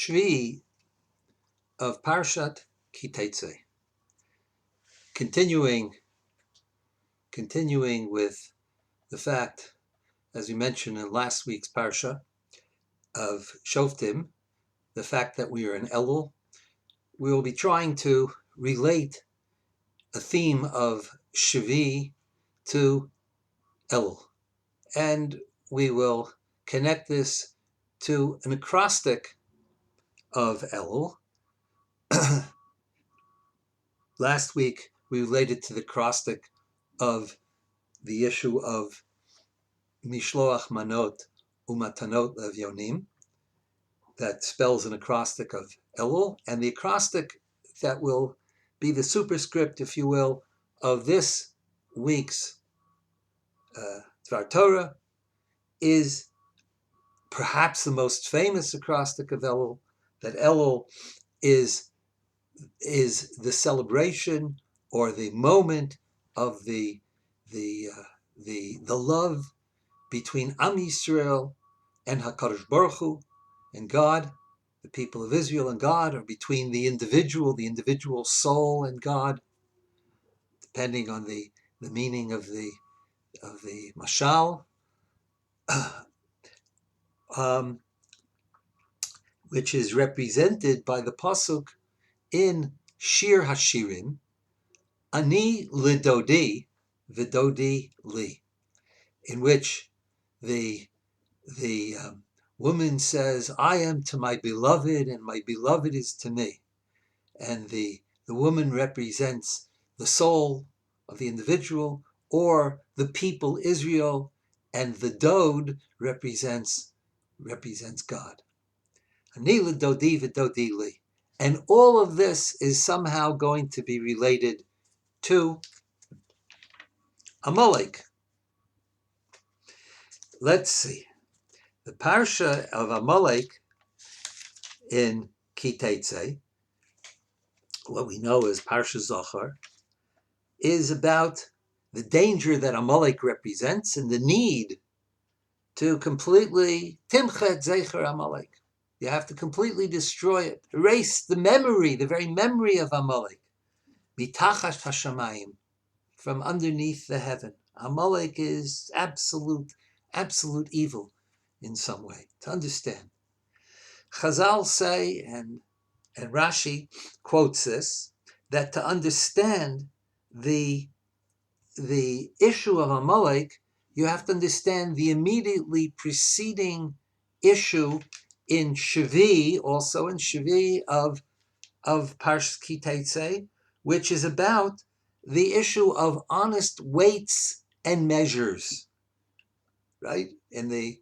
Shevi'i of Parshat Teitzei. Continuing with the fact, as we mentioned in last week's Parsha of Shoftim, the fact that we are in Elul, we will be trying to relate a theme of Shevi'i to Elul. And we will connect this to an acrostic of Elul. Last week, we related to the acrostic of the issue of Mishloach Manot Umatanot Levyonim, that spells an acrostic of Elul, and the acrostic that will be the superscript, if you will, of this week's Dvar Torah is perhaps the most famous acrostic of Elul, that Elul is the celebration or the moment of the love between Am Yisrael and HaKadosh Baruch Hu and God, the people of Israel and God, or between the individual soul and God, depending on the meaning of the mashal, which is represented by the pasuk in Shir Hashirim, Ani lidodi v'dodi li, in which the woman says, I am to my beloved and my beloved is to me. And the woman represents the soul of the individual or the people Israel, and the dod represents God. Ani lidodi v'dodi li. And all of this is somehow going to be related to Amalek. Let's see. The parsha of Amalek in Teitzei, what we know as Parsha Zachar, is about the danger that Amalek represents and the need to completely timchet zecher Amalek. You have to completely destroy it, erase the memory, the very memory of Amalek. Mitachas hashamayim, from underneath the heaven. Amalek is absolute evil in some way, to understand. Chazal say, and Rashi quotes this, that to understand the issue of Amalek, you have to understand the immediately preceding issue in Shevi'i, also in Shevi'i of Parshat Teitzei, which is about the issue of honest weights and measures. Right? In the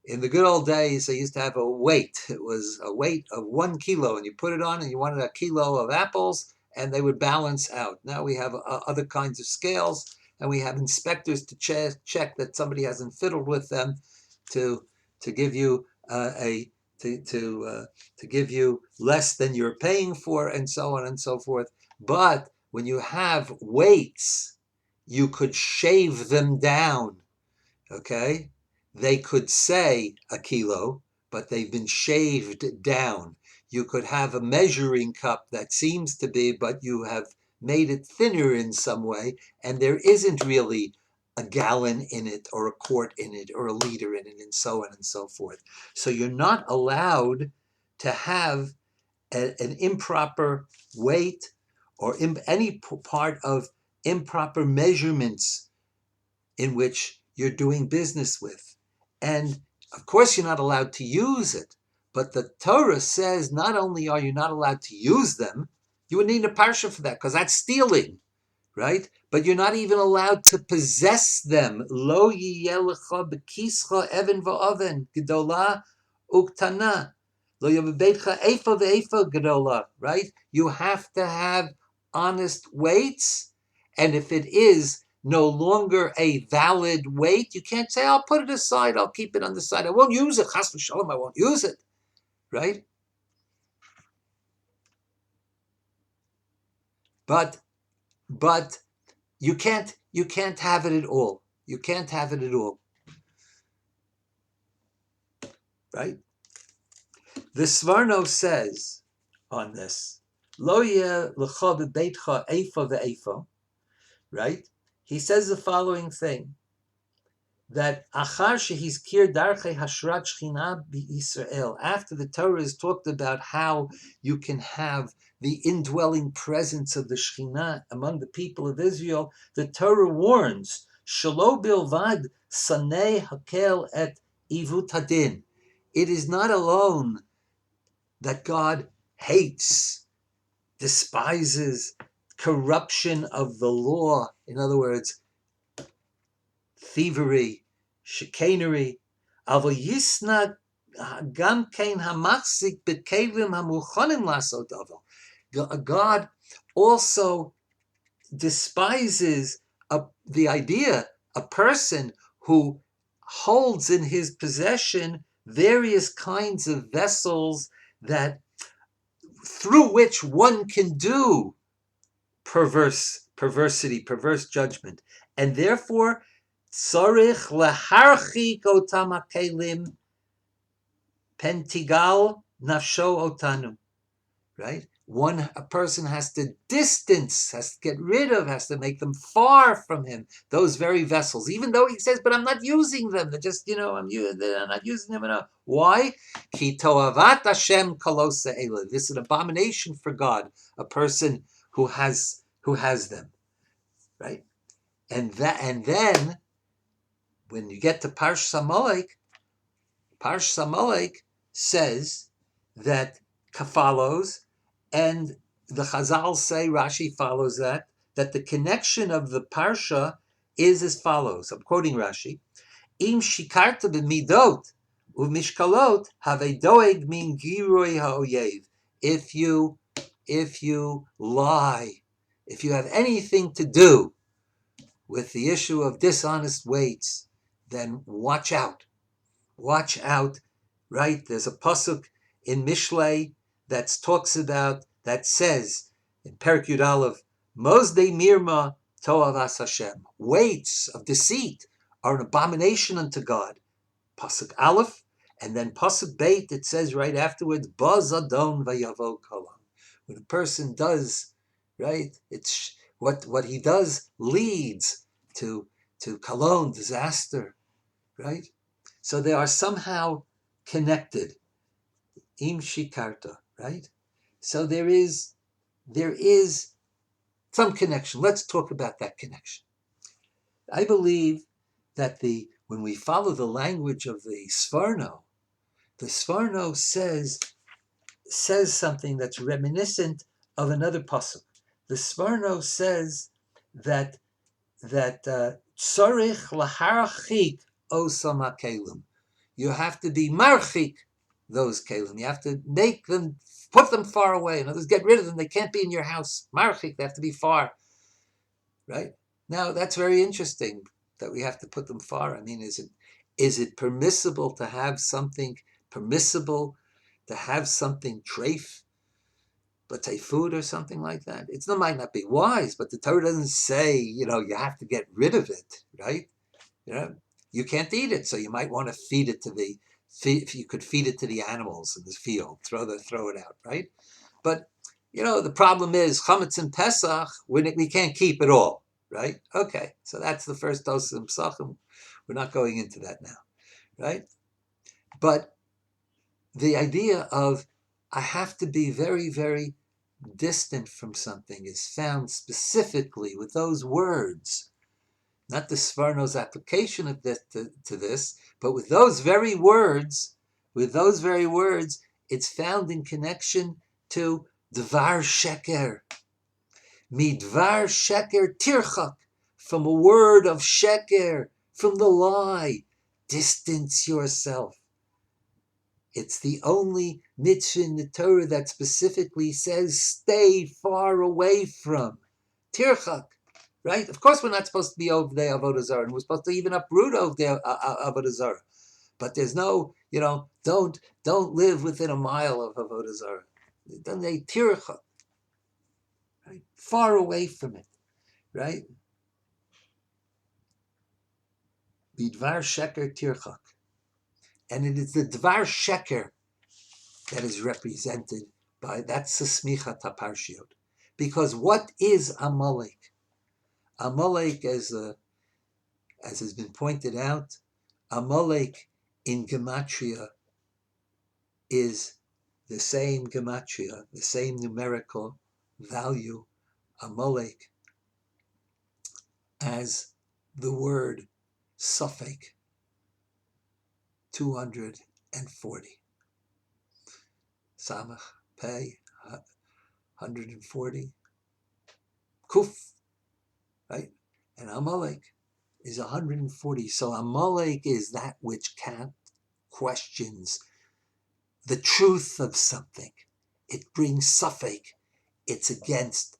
good old days, they used to have a weight. It was a weight of 1 kilo, and you put it on, and you wanted a kilo of apples, and they would balance out. Now we have other kinds of scales, and we have inspectors to check that somebody hasn't fiddled with them, to give you to give you less than you're paying for, and so on and so forth. But when you have weights, you could shave them down. Okay? They could say a kilo, but they've been shaved down. You could have a measuring cup that seems to be, but you have made it thinner in some way, and there isn't really a gallon in it, or a quart in it, or a liter in it, and so on and so forth. So you're not allowed to have an improper weight or any part of improper measurements in which you're doing business with. And of course you're not allowed to use it, but the Torah says not only are you not allowed to use them, you would need a parsha for that, because that's stealing, right? But you're not even allowed to possess them. Lo yiyelecha bekischa even va'oven gedola uktana. Lo yabebeitcha efa ve'efa gedola, right? You have to have honest weights, and if it is no longer a valid weight, you can't say, I'll put it aside, I'll keep it on the side, I won't use it, chas v'shalom, I won't use it, right? But you can't have it at all. You can't have it at all, right? The Svarno says on this, Lo yeh l'cha b'beitcha eifa ve'eifa, right? He says the following thing, that achar shehizkir darchei hashrat shechina b'Yisrael, after the Torah has talked about how you can have the indwelling presence of the Shechina among the people of Israel, the Torah warns, shelo bilvad sanei hakel et ivut hadin. It is not alone that God hates, despises corruption of the law. In other words, thievery, chicanery. God also despises the idea, a person who holds in his possession various kinds of vessels that through which one can do perversity, perverse judgment, and therefore tzarich leharchik otam hakelim pentigal nafsho otanu. Right? A person has to distance, has to get rid of, has to make them far from him, those very vessels, even though he says, but I'm not using them. They're just, I'm not using them enough. Why? Ki toavat Hashem kalosa ela. This is an abomination for God, a person who has them. Right? And then when you get to Parsh Samalek says that follows, and the Chazal say, Rashi follows that the connection of the Parsha is as follows. I'm quoting Rashi. Im shikarta b'midot u'mishkalot have doeg min giroi ha'oyev. If you lie, if you have anything to do with the issue of dishonest weights, then watch out. Watch out, right? There's a pasuk in Mishlei that says in Perek Yud Aleph, Mozdei Mirma Toavas Hashem. Weights of deceit are an abomination unto God. Pasuk Aleph, and then Pasuk Beit, it says right afterwards, Baz Adon Vayavo Kolam. When a person does, right, it's what he does leads to Kolon, disaster, right? So they are somehow connected. Im shikarta, right? So there is some connection. Let's talk about that connection. I believe that when we follow the language of the Sforno says something that's reminiscent of another pasuk. The Sforno says that tzorich laharachik osam hakelim. You have to be marchik those kelim. You have to make them, put them far away. In other words, get rid of them. They can't be in your house. Marchik, they have to be far. Right? Now, that's very interesting that we have to put them far. I mean, is it permissible to have something treif, let's say food or something like that? It might not be wise, but the Torah doesn't say, you have to get rid of it, right? You can't eat it, so you might want to feed it if you could feed it to the animals in the field, throw it out, right? But, the problem is, chametz and Pesach, we can't keep it all, right? Okay, so that's the first dose of Psachim. We're not going into that now, right? But the idea of I have to be very, very distant from something is found specifically with those words. Not the Sforno's application of this, to this, but with those very words, it's found in connection to Dvar Sheker. Midvar Sheker Tirchak, from a word of Sheker, from the lie. Distance yourself. It's the only mitzvah in the Torah that specifically says stay far away from. Tirchak. Right? Of course, we're not supposed to be over there Avodah Zarah, and we're supposed to even uproot over there Avodah Zarah. But there's no, don't live within a mile of Avodah Zarah. Then they tircha, right? Far away from it, right? Bidvar sheker tirchak, and it is the dvar sheker that is represented by, that's the smicha taparshiot. Because what is Amalek? Amalek, as has been pointed out, Amalek in gematria is the same gematria, the same numerical value, Amalek, as the word suffix 240. Samach, Pei, 140. Kuf, right? And Amalek is 140. So Amalek is that which questions the truth of something. It brings suffix. It's against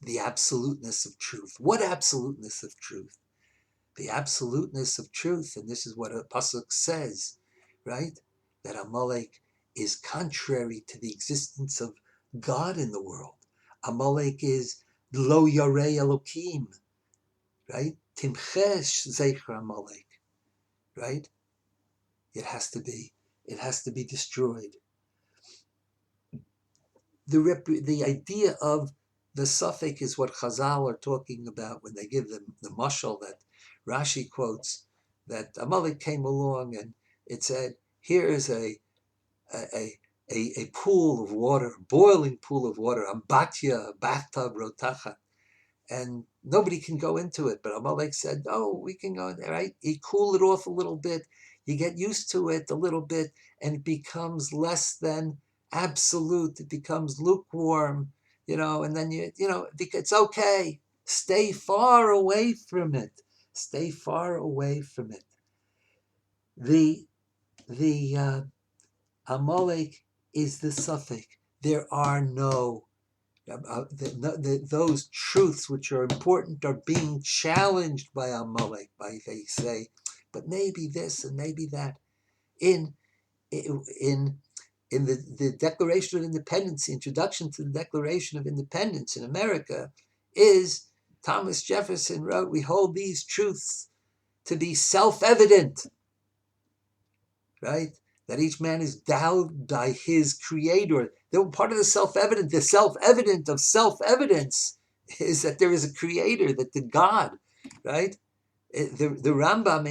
the absoluteness of truth. What absoluteness of truth? The absoluteness of truth, and this is what a pasuk says, right? That Amalek is contrary to the existence of God in the world. Amalek is lo yarei Elokim, right? Timchesh zecher Amalek, right? It has to be destroyed. The idea of the suffix is what Chazal are talking about when they give them the mashal that Rashi quotes, that Amalek came along and it said, here is a pool of water, a boiling pool of water, ambatya, a bathtub, rotachat, and nobody can go into it. But Amalek said, oh, we can go in there, right? You cool it off a little bit, you get used to it a little bit, and it becomes less than absolute. It becomes lukewarm, and then it's okay. Stay far away from it. Stay far away from it. The Amalek is the suffix. There are no those truths which are important are being challenged by Amalek. They say, but maybe this and maybe that. In the Declaration of Independence, the introduction to the Declaration of Independence in America, is Thomas Jefferson wrote, we hold these truths to be self-evident, right? That each man is endowed by his creator. They're part of the self-evident. The self-evident of self-evidence is that there is a creator, that the God, right? The Rambam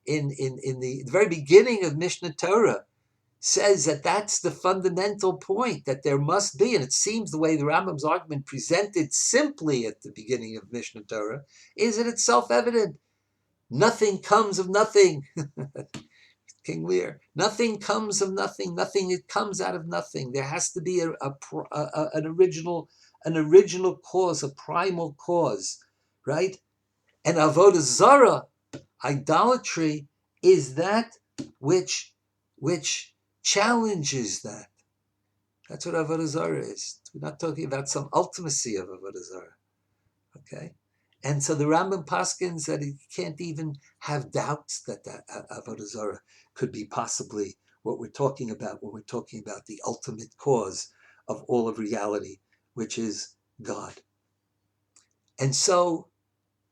in the very beginning of Mishnah Torah says that that's the fundamental point, that there must be, and it seems the way the Rambam's argument presented simply at the beginning of Mishnah Torah is that it's self-evident. Nothing comes of nothing. King Lear. Nothing comes of nothing. Nothing it comes out of nothing. There has to be an original cause, a primal cause, right? And avodah zarah, idolatry, is that which challenges that. That's what avodah zarah is. We're not talking about some ultimacy of avodah zarah. Okay. And so the Rambam paskins that he can't even have doubts that avodah zarah could be possibly what we're talking about when we're talking about the ultimate cause of all of reality, which is God. And so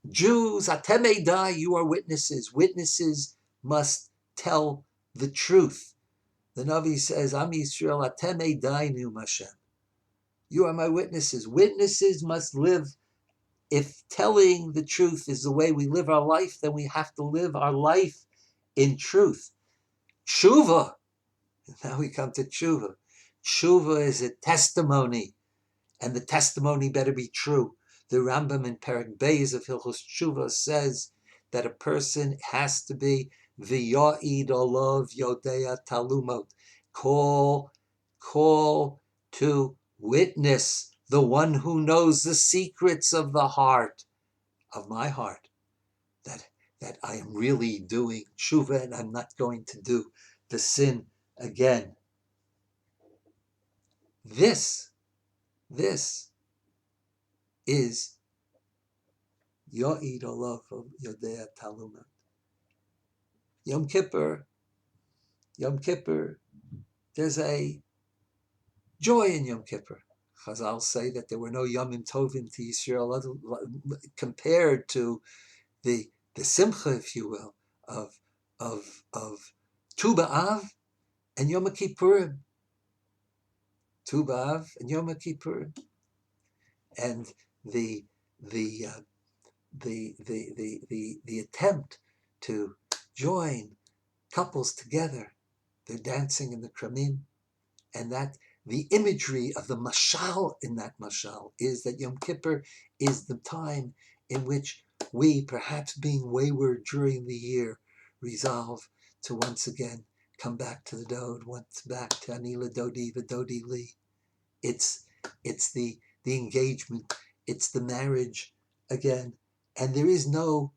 Jews, atem edai, you are witnesses. Witnesses must tell the truth. The Navi says, Am Yisrael, atem edai nu Hashem. You are my witnesses. Witnesses must live. If telling the truth is the way we live our life, then we have to live our life in truth. Tshuva. Now we come to tshuva. Tshuva is a testimony, and the testimony better be true. The Rambam in Perek Beis of Hilchos Tshuva says that a person has to be v'yo'id olav yodea talumot. Call to witness the one who knows the secrets of the heart, of my heart, that I am really doing tshuva and I'm not going to do the sin again. This is Yo'id Olav Yodea Talumat. Yom Kippur, there's a joy in Yom Kippur. Chazal say that there were no Yomim Tovim to Yisrael compared to the simcha, if you will, of Tu B'Av and Yom Kippurim. Tu B'Av and Yom Kippur, and the the uh, the attempt to join couples together. They're dancing in the Kramim, and that the imagery of the mashal in that mashal is that Yom Kippur is the time in which we, perhaps being wayward during the year, resolve to once again come back to the Dod, once back to Anila Dodi V'Dodi Li. It's the engagement, it's the marriage again, and there is no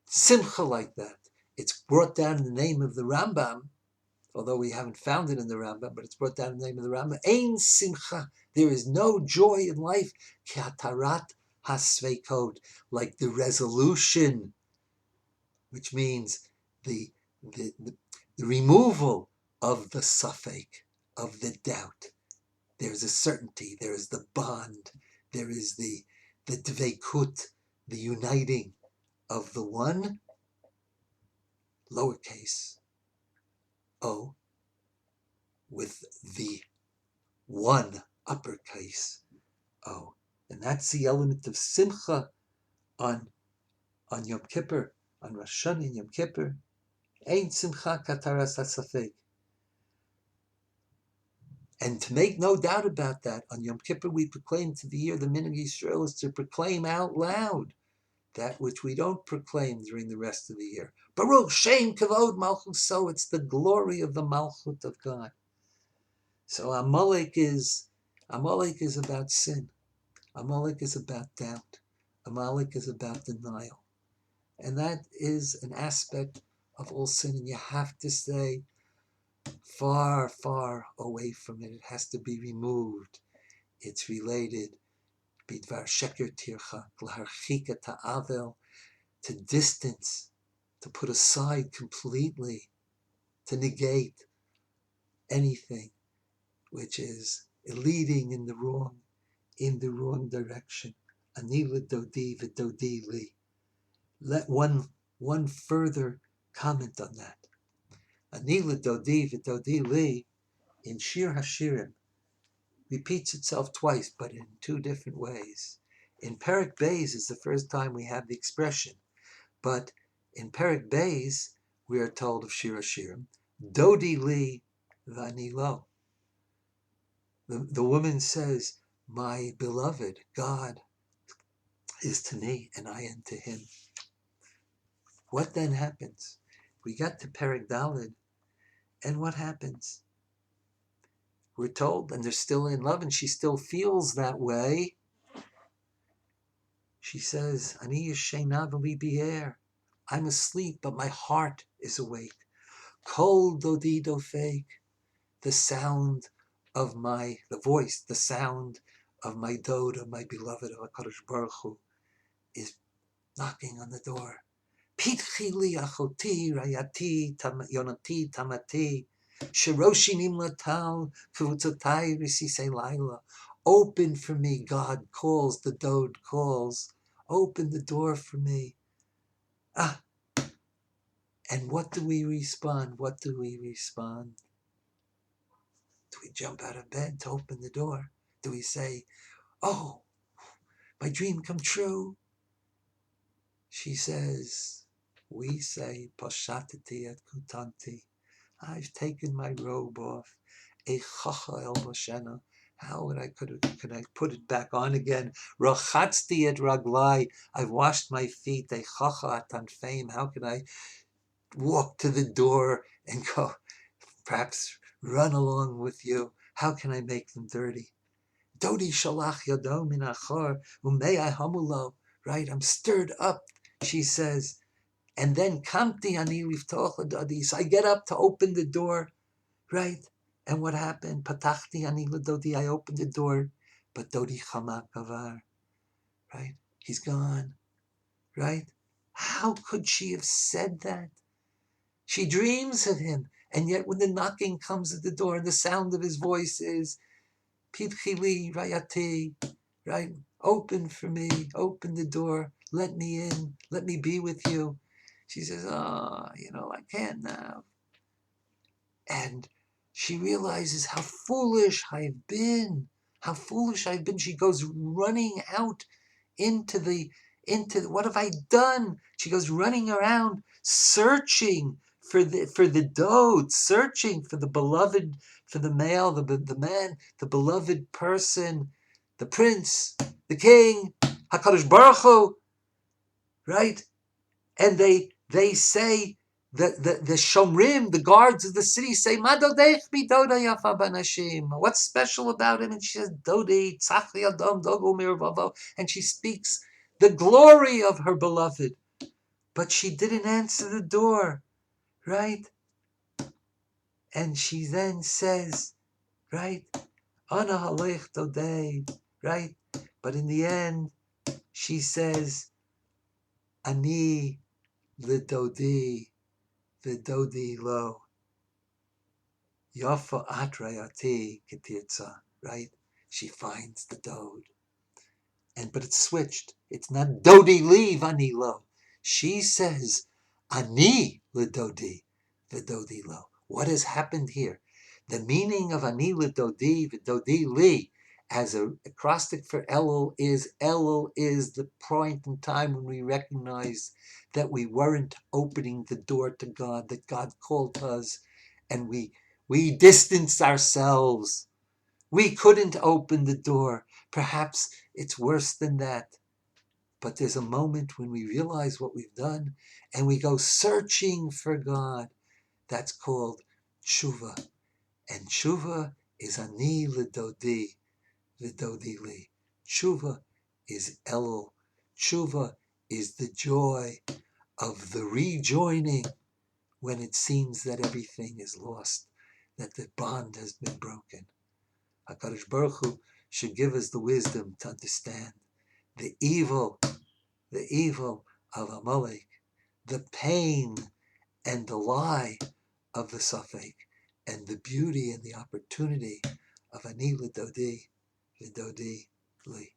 simcha like that. It's brought down in the name of the Rambam, although we haven't found it in the Rambam, but it's brought down in the name of the Rambam. Ein simcha. There is no joy in life. K'atarat hasveikot, like the resolution, which means the, the, the, the removal of the safek, of the doubt. There's a certainty. There is the bond. There is the dveikut, the uniting of the one, lowercase o, with the one, uppercase o. And that's the element of simcha on Yom Kippur, on Rosh Hashanah and Yom Kippur. Ein simcha kataras hasafek. And to make no doubt about that, on Yom Kippur we proclaim to the year, the minhag Yisrael is to proclaim out loud that which we don't proclaim during the rest of the year. Baruch Shem Kavod Malchus, so it's the glory of the Malchut of God. So Amalek is about sin. Amalek is about doubt. Amalek is about denial. And that is an aspect of all sin, and you have to stay far, far away from it. It has to be removed. It's related, bidvar sheker tircha, l'harchika ta'avel, to distance, to put aside completely, to negate anything which is leading in the wrong direction. Anila dodi v'dodi li. Let one further comment on that. Anila dodi v'dodi li in Shir Hashirim repeats itself twice, but in two different ways. In Perek Beis is the first time we have the expression, but in Perek Beis we are told of Shir Hashirim, Dodi li v'ani lo. The woman says, my beloved God is to me and I am to him. What then happens? We got to Perek Daled, and what happens? We're told, and they're still in love, and she still feels that way. She says, Ani yeshena v'li bi'er. I'm asleep, but my heart is awake. Kol dodi dofek. The sound of the voice, the sound of my Dod, of my beloved, of HaKadosh Baruch Hu, is knocking on the door. Pitchi li achoti rayati yonati tamati shiroshi nimlatal kavutzotai risisei laila. Open for me, God calls, the Dod calls. Open the door for me. And what do we respond? What do we respond? Do we jump out of bed to open the door? Do we say, oh, my dream come true? We say, Pashatati et kutanti. I've taken my robe off. Echacha el Moshena. How could I put it back on again? Rachatzti et raglai. I've washed my feet. Echacha atan fame. How can I walk to the door and go, perhaps run along with you? How can I make them dirty? Dodi shalach yado min achor umei hamulo. Right, I'm stirred up, she says. And then kamti ani liftoch ladodi. So I get up to open the door, right? And what happened? Patachti ani ladodi. I opened the door, but dodi chamak avar. Right? He's gone. Right? How could she have said that? She dreams of him, and yet when the knocking comes at the door and the sound of his voice is Pitchili rayati, right? Open for me, open the door, let me in, let me be with you. She says, I can't now. And She realizes how foolish I've been. How foolish I've been. She goes running out into what have I done? She goes running around searching for the Dode, searching for the beloved, for the male, the man, the beloved person, the prince, the king, HaKadosh Baruch Hu, right? And they say the Shomrim, the guards of the city, say, Madodech bidoda yafa banashim. What's special about him? And she says, Dodi, tzachli adam dogu mirvavo. And she speaks the glory of her beloved. But she didn't answer the door, right? And she then says, right, Ana halech dodei, right? But in the end, she says, Ani lidodi, vidodi lo. Yafa atrayati ketirza, right? She finds the Dode. But it's switched. It's not Dodi li vani lo. She says, Ani lidodi, vidodi lo. What has happened here? The meaning of Ani lidodi, vidodi li, as an acrostic for Elul is the point in time when we recognize that we weren't opening the door to God, that God called us, and we distanced ourselves. We couldn't open the door. Perhaps it's worse than that. But there's a moment when we realize what we've done and we go searching for God. That's called tshuva. And tshuva is ani lidodi, lidodi li. Tshuva is Elul. Tshuva is the joy of the rejoining when it seems that everything is lost, that the bond has been broken. HaKadosh Baruch Hu should give us the wisdom to understand the evil of Amalek, the pain and the lie of the Safek, and the beauty and the opportunity of Ani L'Dodi, L'Dodi Li.